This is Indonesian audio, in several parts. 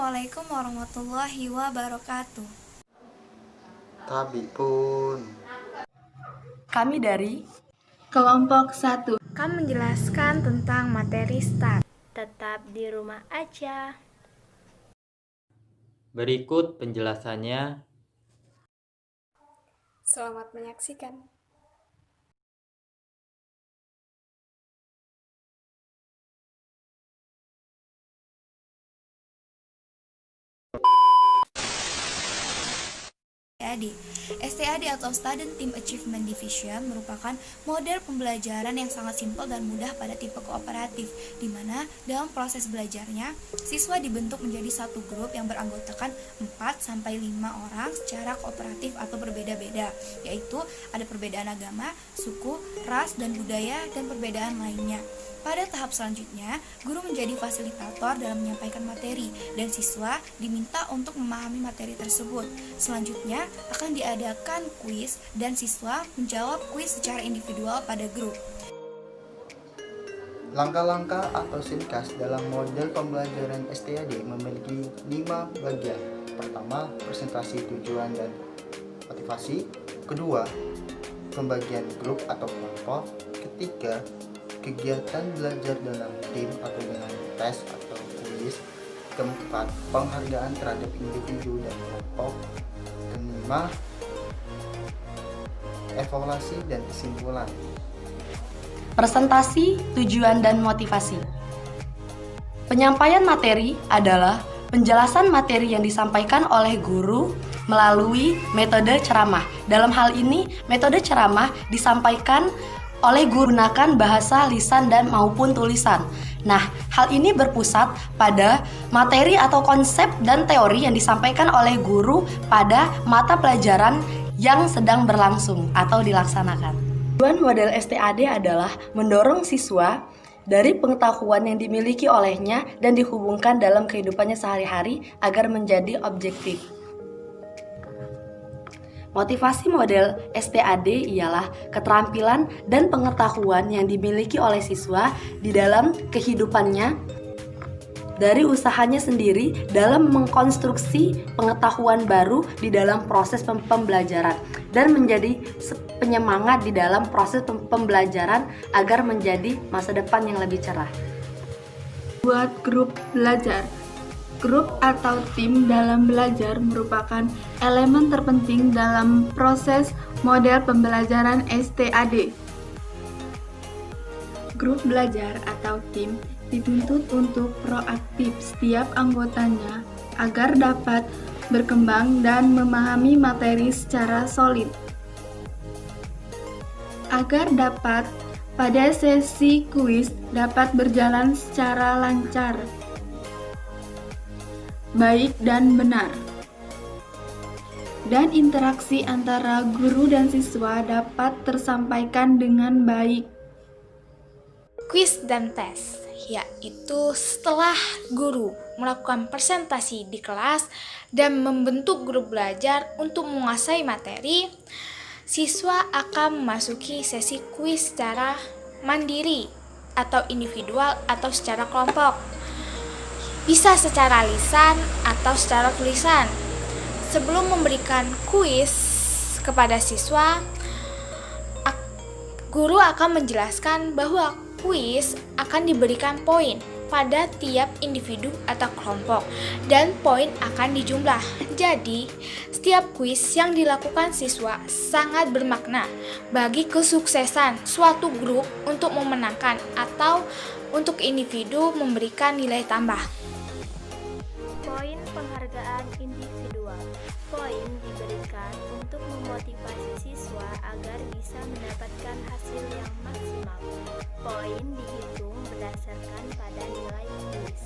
Assalamualaikum warahmatullahi wabarakatuh. Tabi pun. Kami dari Kelompok 1 akan menjelaskan tentang materi STAR. Tetap di rumah aja. Berikut penjelasannya. Selamat menyaksikan. STAD atau Student Team Achievement Division merupakan model pembelajaran yang sangat simpel dan mudah pada tipe kooperatif, di mana dalam proses belajarnya, siswa dibentuk menjadi satu grup yang beranggotakan 4-5 orang secara kooperatif atau berbeda-beda, yaitu ada perbedaan agama, suku, ras, dan budaya, dan perbedaan lainnya. Pada tahap selanjutnya, guru menjadi fasilitator dalam menyampaikan materi dan siswa diminta untuk memahami materi tersebut. Selanjutnya akan diadakan kuis dan siswa menjawab kuis secara individual pada grup. Langkah-langkah atau sinkas dalam model pembelajaran STAD memiliki 5 bagian. Pertama, presentasi tujuan dan motivasi. Kedua, pembagian grup atau kelompok. Ketiga, kegiatan belajar dalam tim atau dengan tes atau kuis. Keempat, penghargaan terhadap individu dan kelompok. Kelima, evaluasi dan kesimpulan. presentasi, tujuan, dan motivasi. Penyampaian materi adalah penjelasan materi yang disampaikan oleh guru melalui metode ceramah. Dalam hal ini, metode ceramah disampaikan oleh guru menggunakan bahasa lisan dan maupun tulisan. Nah, hal ini berpusat pada materi atau konsep dan teori yang disampaikan oleh guru pada mata pelajaran yang sedang berlangsung atau dilaksanakan. Tujuan model STAD adalah mendorong siswa dari pengetahuan yang dimiliki olehnya dan dihubungkan dalam kehidupannya sehari-hari agar menjadi objektif. Motivasi model STAD ialah keterampilan dan pengetahuan yang dimiliki oleh siswa di dalam kehidupannya dari usahanya sendiri dalam mengkonstruksi pengetahuan baru di dalam proses pembelajaran dan menjadi penyemangat di dalam proses pembelajaran agar menjadi masa depan yang lebih cerah. Buat grup belajar. Grup atau tim dalam belajar merupakan elemen terpenting dalam proses model pembelajaran STAD. Grup belajar atau tim dituntut untuk proaktif setiap anggotanya agar dapat berkembang dan memahami materi secara solid. Agar dapat pada sesi kuis dapat berjalan secara lancar, baik dan benar, dan interaksi antara guru dan siswa dapat tersampaikan dengan baik. Kuis dan tes, yaitu setelah guru melakukan presentasi di kelas dan membentuk grup belajar untuk menguasai materi, siswa akan memasuki sesi kuis secara mandiri atau individual atau secara kelompok. Bisa secara lisan atau secara tulisan. Sebelum memberikan kuis kepada siswa, guru akan menjelaskan bahwa kuis akan diberikan poin pada tiap individu atau kelompok dan poin akan dijumlah. Jadi, setiap kuis yang dilakukan siswa sangat bermakna bagi kesuksesan suatu grup untuk memenangkan atau untuk individu memberikan nilai tambah. Poin penghargaan individual. Poin diberikan untuk memotivasi siswa agar bisa mendapatkan hasil yang maksimal. Poin dihitung berdasarkan pada nilai kuis.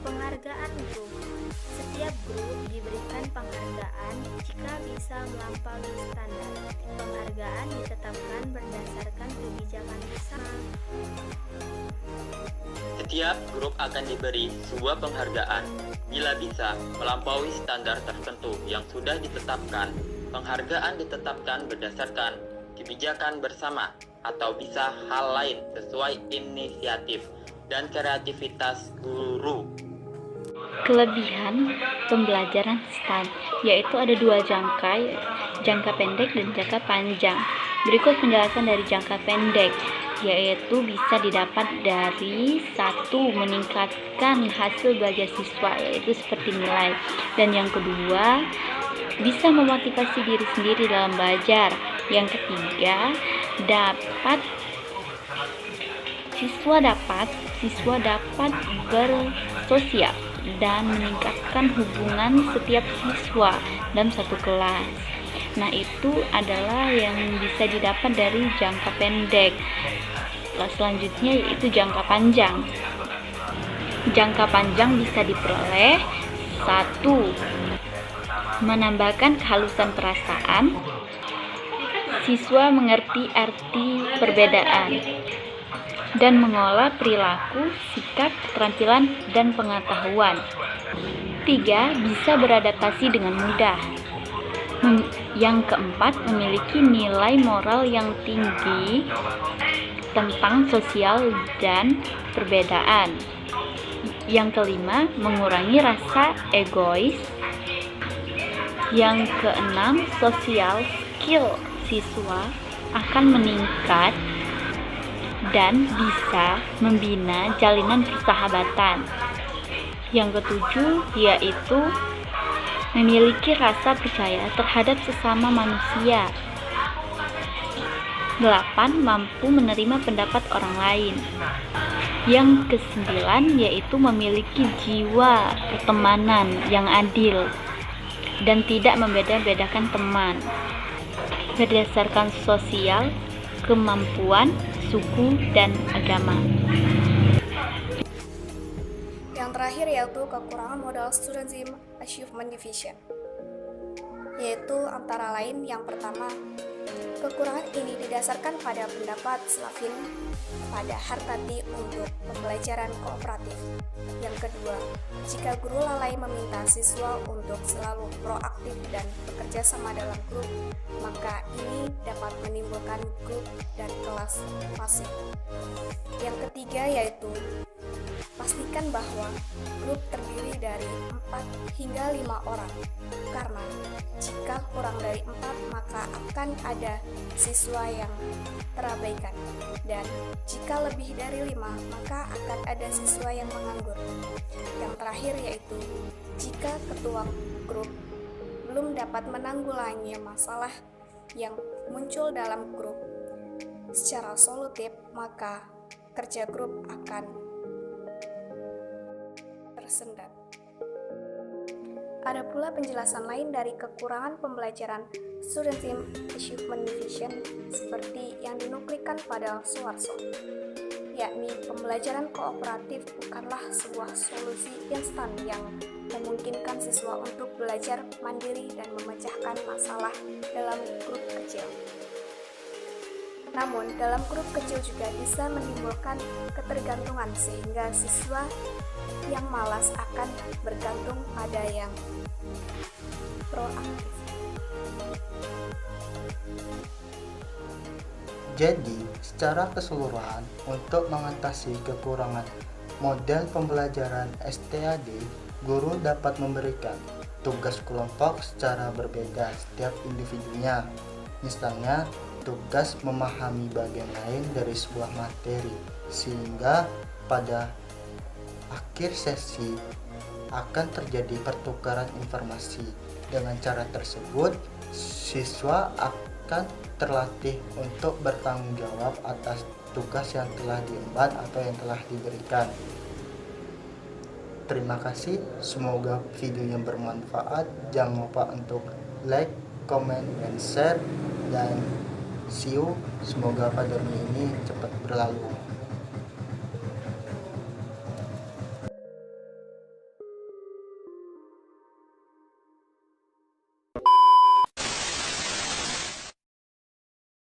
Penghargaan grup. Setiap grup diberikan penghargaan jika bisa melampaui standar. Penghargaan ditetapkan berdasarkan kebijakan bersama. Setiap grup akan diberi sebuah penghargaan bila bisa melampaui standar tertentu yang sudah ditetapkan. Penghargaan ditetapkan berdasarkan kebijakan bersama atau bisa hal lain sesuai inisiatif dan kreativitas guru. Kelebihan pembelajaran STAN, yaitu ada dua jangka pendek dan jangka panjang. Berikut penjelasan dari jangka pendek, yaitu bisa didapat dari satu, meningkatkan hasil belajar siswa, yaitu seperti nilai. Dan yang kedua, bisa memotivasi diri sendiri dalam belajar. Yang ketiga, siswa dapat bersosial dan meningkatkan hubungan setiap siswa dalam satu kelas. Nah, itu adalah yang bisa didapat dari jangka pendek. Selanjutnya yaitu jangka panjang. Jangka panjang bisa diperoleh: 1. Menambahkan kehalusan perasaan. Siswa mengerti arti perbedaan dan mengolah perilaku, sikap, keterampilan, dan pengetahuan. 3. Bisa beradaptasi dengan mudah. Yang keempat, memiliki nilai moral yang tinggi tentang sosial dan perbedaan. Yang kelima, mengurangi rasa egois. Yang keenam, social skill siswa akan meningkat dan bisa membina jalinan persahabatan. Yang ketujuh, yaitu memiliki rasa percaya terhadap sesama manusia. 8. Mampu menerima pendapat orang lain. Yang kesembilan, yaitu memiliki jiwa pertemanan yang adil dan tidak membeda-bedakan teman berdasarkan sosial, kemampuan, suku, dan agama. Yang terakhir yaitu kekurangan modal Student Achievement Division, yaitu antara lain yang pertama, kekurangan ini didasarkan pada pendapat Slavin pada Hartati untuk pembelajaran kooperatif. Yang kedua, jika guru lalai meminta siswa untuk selalu proaktif dan bekerja sama dalam grup, maka ini dapat menimbulkan grup dan kelas pasif. Yang ketiga yaitu pastikan bahwa grup terdiri dari 4 hingga 5 orang, karena jika kurang dari 4 maka akan ada siswa yang terabaikan, dan jika lebih dari 5 maka akan ada siswa yang menganggur. Yang terakhir yaitu jika ketua grup belum dapat menanggulangi masalah yang muncul dalam grup secara solutif, maka kerja grup akan tersendat. Ada pula penjelasan lain dari kekurangan pembelajaran Student Team Achievement Division seperti yang dinuklikan pada Suwarso, yakni pembelajaran kooperatif bukanlah sebuah solusi instan yang memungkinkan siswa untuk belajar mandiri dan memecahkan masalah dalam grup kecil. Namun, dalam grup kecil juga bisa menimbulkan ketergantungan sehingga siswa yang malas akan bergantung pada yang proaktif. Jadi, secara keseluruhan, untuk mengatasi kekurangan model pembelajaran STAD, guru dapat memberikan tugas kelompok secara berbeda setiap individunya. Misalnya, tugas memahami bagian lain dari sebuah materi, sehingga pada akhir sesi akan terjadi pertukaran informasi. Dengan cara tersebut, siswa akan terlatih untuk bertanggung jawab atas tugas yang telah diemban atau yang telah diberikan. Terima kasih, semoga videonya bermanfaat. Jangan lupa untuk like, comment, dan share, dan see you. Semoga pandemi ini cepat berlalu.